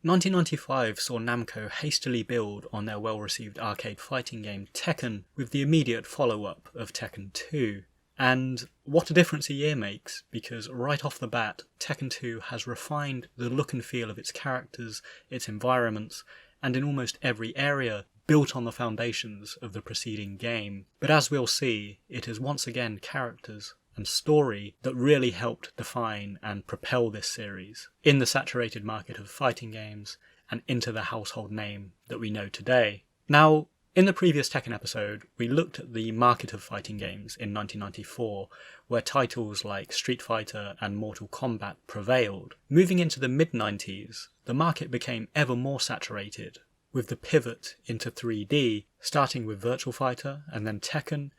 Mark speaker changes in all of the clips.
Speaker 1: 1995 saw Namco hastily build on their well-received arcade fighting game Tekken with the immediate follow-up of Tekken 2. And what a difference a year makes, because right off the bat, Tekken 2 has refined the look and feel of its characters, its environments, and in almost every area built on the foundations of the preceding game. But as we'll see, it is once again characters and story that really helped define and propel this series in the saturated market of fighting games and into the household name that we know today. Now, in the previous Tekken episode, we looked at the market of fighting games in 1994, where titles like Street Fighter and Mortal Kombat prevailed. Moving into the mid-90s, the market became ever more saturated, with the pivot into 3D, starting with Virtua Fighter and then Tekken,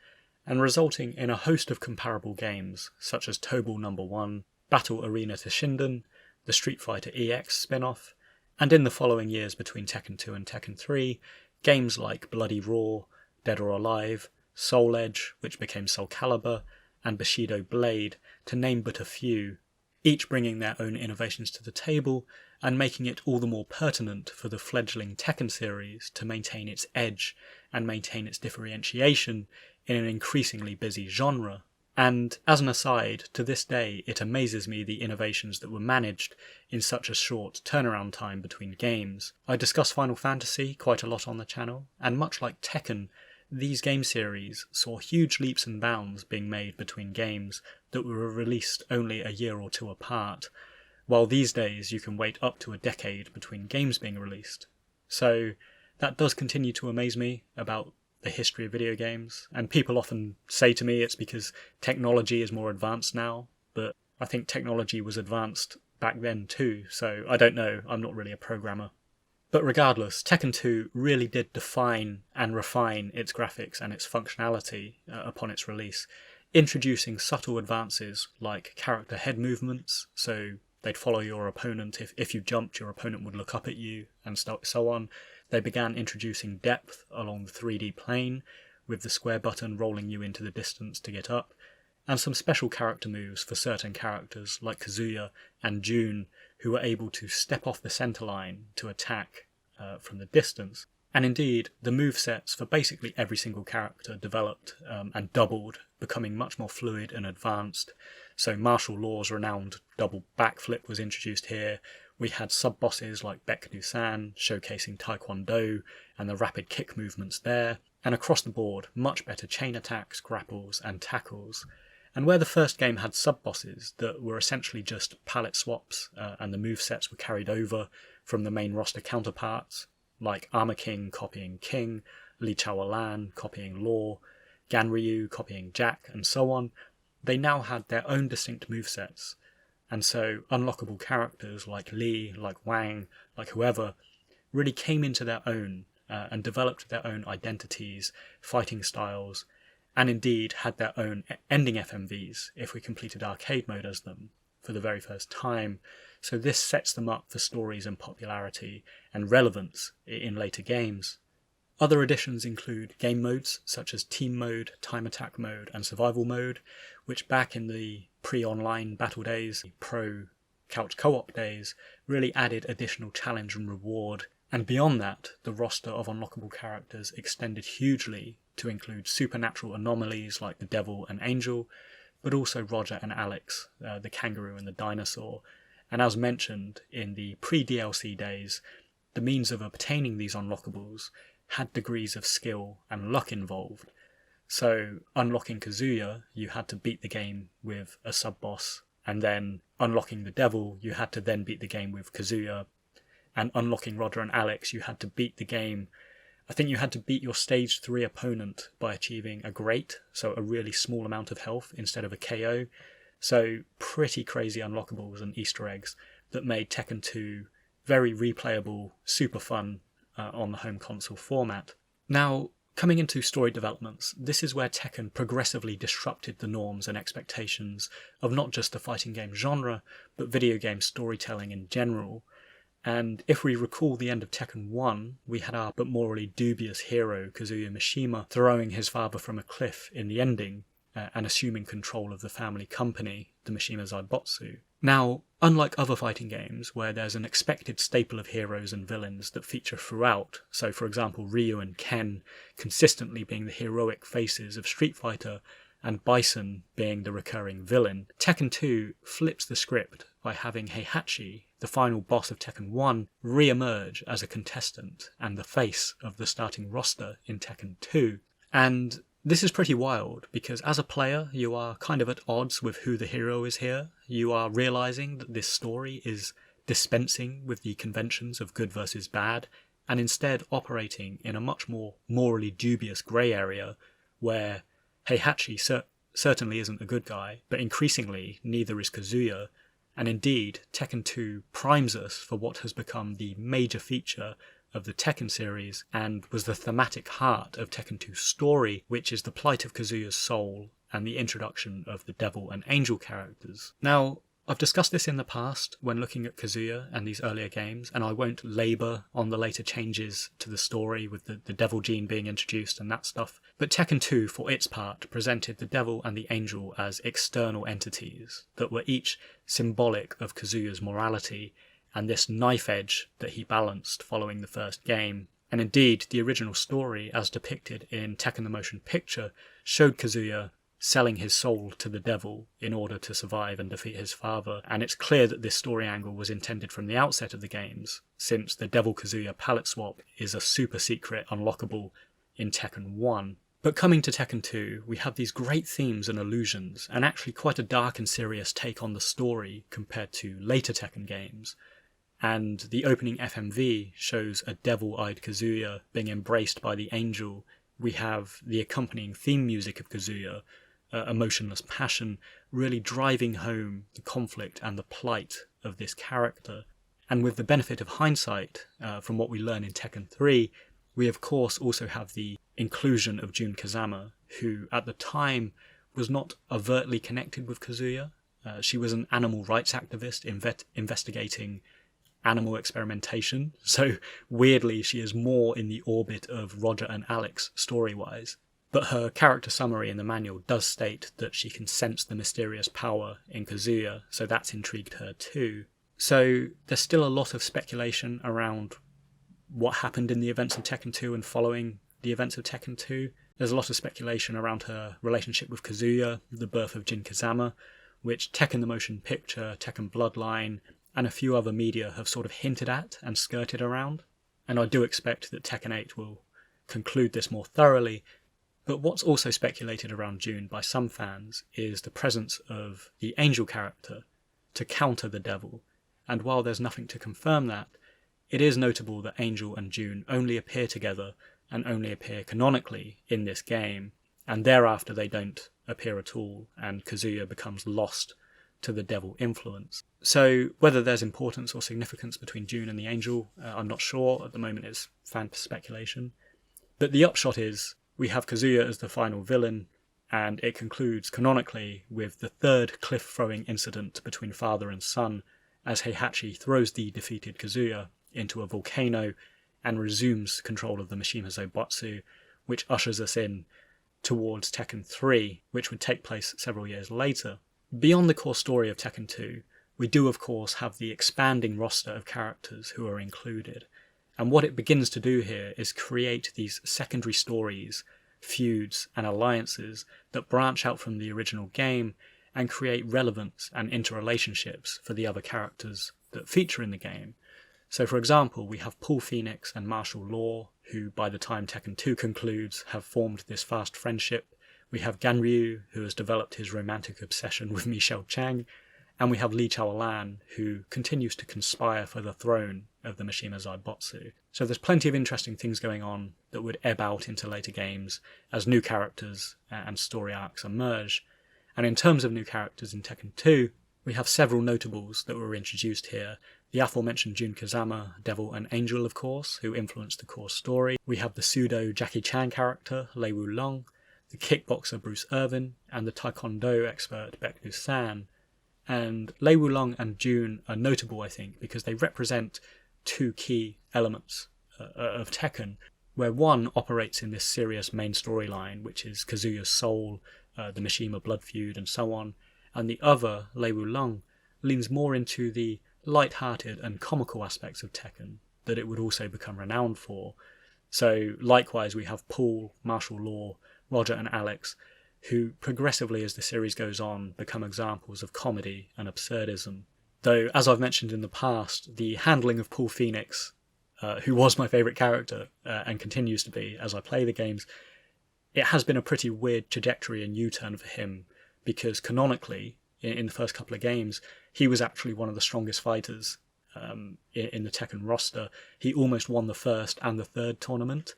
Speaker 1: and resulting in a host of comparable games, such as Tobal No. 1, Battle Arena Toshinden, the Street Fighter EX spin-off, and in the following years between Tekken 2 and Tekken 3, games like Bloody Roar, Dead or Alive, Soul Edge, which became Soul Calibur, and Bushido Blade, to name but a few, each bringing their own innovations to the table and making it all the more pertinent for the fledgling Tekken series to maintain its edge and maintain its differentiation in an increasingly busy genre. And as an aside, to this day it amazes me the innovations that were managed in such a short turnaround time between games. I discuss Final Fantasy quite a lot on the channel, and much like Tekken, these game series saw huge leaps and bounds being made between games that were released only a year or two apart, while these days you can wait up to a decade between games being released. So that does continue to amaze me about the history of video games, and people often say to me it's because technology is more advanced now, but I think technology was advanced back then too, so I don't know, I'm not really a programmer. But regardless, Tekken 2 really did define and refine its graphics and its functionality upon its release, introducing subtle advances like character head movements, so they'd follow your opponent. If you jumped, your opponent would look up at you, and so on. They began introducing depth along the 3D plane, with the square button rolling you into the distance to get up, and some special character moves for certain characters like Kazuya and Jun, who were able to step off the center line to attack from the distance. And indeed, the movesets for basically every single character developed and doubled, becoming much more fluid and advanced. So martial law's renowned double backflip was introduced here. We had sub-bosses like Baekdu-san, showcasing Taekwondo and the rapid kick movements there, and across the board, much better chain attacks, grapples, and tackles. And where the first game had sub-bosses that were essentially just palette swaps, and the movesets were carried over from the main roster counterparts, like Armor King copying King, Li Chaolan copying Law, Ganryu copying Jack, and so on, they now had their own distinct movesets. And so unlockable characters like Lee, like Wang, like whoever, really came into their own and developed their own identities, fighting styles, and indeed had their own ending FMVs if we completed arcade mode as them for the very first time. So this sets them up for stories and popularity and relevance in later games. Other additions include game modes such as Team Mode, Time Attack Mode, and Survival Mode, which back in the pre-online battle days, pro-couch co-op days, really added additional challenge and reward. And beyond that, the roster of unlockable characters extended hugely to include supernatural anomalies like the Devil and Angel, but also Roger and Alex, the kangaroo and the dinosaur. And as mentioned, in the pre-DLC days, the means of obtaining these unlockables had degrees of skill and luck involved. So, unlocking Kazuya, you had to beat the game with a sub-boss, and then unlocking the Devil, you had to then beat the game with Kazuya, and unlocking Roger and Alex, you had to beat the game. I think you had to beat your stage 3 opponent by achieving a great, so a really small amount of health instead of a KO. So pretty crazy unlockables and Easter eggs that made Tekken 2 very replayable, super fun on the home console format. Now, coming into story developments, this is where Tekken progressively disrupted the norms and expectations of not just the fighting game genre, but video game storytelling in general. And if we recall the end of Tekken 1, we had our but morally dubious hero, Kazuya Mishima, throwing his father from a cliff in the ending, and assuming control of the family company, the Mishima Zaibatsu. Now, Unlike other fighting games, where there's an expected staple of heroes and villains that feature throughout, so for example Ryu and Ken consistently being the heroic faces of Street Fighter, and Bison being the recurring villain, Tekken 2 flips the script by having Heihachi, the final boss of Tekken 1, re-emerge as a contestant and the face of the starting roster in Tekken 2. And this is pretty wild, because as a player you are kind of at odds with who the hero is here. You are realising that this story is dispensing with the conventions of good versus bad, and instead operating in a much more morally dubious grey area, where Heihachi certainly isn't a good guy, but increasingly neither is Kazuya, and indeed Tekken 2 primes us for what has become the major feature of the Tekken series and was the thematic heart of Tekken 2's story, which is the plight of Kazuya's soul and the introduction of the Devil and Angel characters. Now, I've discussed this in the past when looking at Kazuya and these earlier games, and I won't labour on the later changes to the story with the Devil gene being introduced and that stuff, but Tekken 2, for its part, presented the Devil and the Angel as external entities that were each symbolic of Kazuya's morality and this knife edge that he balanced following the first game. And indeed, the original story, as depicted in Tekken the Motion Picture, showed Kazuya selling his soul to the devil in order to survive and defeat his father, and it's clear that this story angle was intended from the outset of the games, since the Devil Kazuya palette swap is a super secret unlockable in Tekken 1. But coming to Tekken 2, we have these great themes and allusions, and actually quite a dark and serious take on the story compared to later Tekken games. And the opening FMV shows a devil-eyed Kazuya being embraced by the angel. We have the accompanying theme music of Kazuya, Emotionless Passion, really driving home the conflict and the plight of this character. And with the benefit of hindsight, from what we learn in Tekken 3, we of course also have the inclusion of Jun Kazama, who at the time was not overtly connected with Kazuya. She was an animal rights activist investigating animal experimentation, so weirdly she is more in the orbit of Roger and Alex story-wise. But her character summary in the manual does state that she can sense the mysterious power in Kazuya, so that's intrigued her too. So there's still a lot of speculation around what happened in the events of Tekken 2 and following the events of Tekken 2. There's a lot of speculation around her relationship with Kazuya, the birth of Jun Kazama, which Tekken the Motion Picture, Tekken Bloodline, and a few other media have sort of hinted at and skirted around. And I do expect that Tekken 8 will conclude this more thoroughly. But what's also speculated around Jun by some fans is the presence of the angel character to counter the devil. And while there's nothing to confirm that, it is notable that Angel and Jun only appear together and only appear canonically in this game, and thereafter they don't appear at all, and Kazuya becomes lost to the devil influence. So whether there's importance or significance between Jun and the Angel, I'm not sure. At the moment it's fan speculation. But the upshot is, we have Kazuya as the final villain, and it concludes canonically with the third cliff-throwing incident between father and son, as Heihachi throws the defeated Kazuya into a volcano and resumes control of the Mishima Zaibatsu, which ushers us in towards Tekken 3, which would take place several years later. Beyond the core story of Tekken 2, we do of course have the expanding roster of characters who are included, and what it begins to do here is create these secondary stories, feuds and alliances that branch out from the original game and create relevance and interrelationships for the other characters that feature in the game. So for example, we have Paul Phoenix and Martial Law, who by the time Tekken 2 concludes have formed this fast friendship. We have Ganryu, who has developed his romantic obsession with Michelle Chang, and we have Li Chaolan, who continues to conspire for the throne of the Mishima Zaibatsu. So there's plenty of interesting things going on that would ebb out into later games as new characters and story arcs emerge. And in terms of new characters in Tekken 2, we have several notables that were introduced here. The aforementioned Jun Kazama, Devil and Angel of course, who influenced the core story. We have the pseudo Jackie Chan character, Lei Wulong, the kickboxer Bruce Irvin, and the taekwondo expert Baek Do-san. And Lei Wulong and Jun are notable, I think, because they represent two key elements of Tekken, where one operates in this serious main storyline, which is Kazuya's soul, the Mishima blood feud, and so on, and the other, Lei Wulong, leans more into the light-hearted and comical aspects of Tekken that it would also become renowned for. So likewise we have Paul, Martial Law, Roger and Alex, who progressively as the series goes on become examples of comedy and absurdism. Though, as I've mentioned in the past, the handling of Paul Phoenix, who was my favourite character and continues to be as I play the games, it has been a pretty weird trajectory and U-turn for him, because canonically, in the first couple of games, he was actually one of the strongest fighters in the Tekken roster. He almost won the first and the third tournament,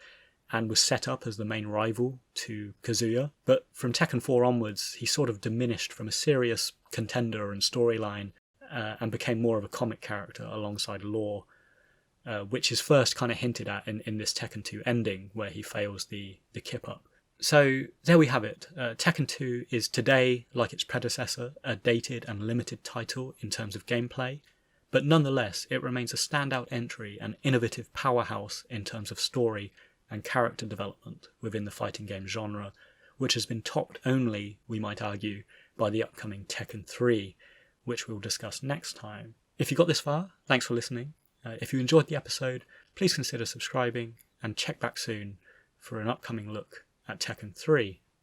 Speaker 1: and was set up as the main rival to Kazuya. But from Tekken 4 onwards, he sort of diminished from a serious contender and storyline and became more of a comic character alongside Law, which is first kind of hinted at in this Tekken 2 ending, where he fails the kip up. So there we have it. Tekken 2 is today, like its predecessor, a dated and limited title in terms of gameplay, but nonetheless it remains a standout entry and innovative powerhouse in terms of story and character development within the fighting game genre, which has been topped only, we might argue, by the upcoming Tekken 3, which we'll discuss next time. If you got this far, thanks for listening. If you enjoyed the episode, please consider subscribing and check back soon for an upcoming look at Tekken 3.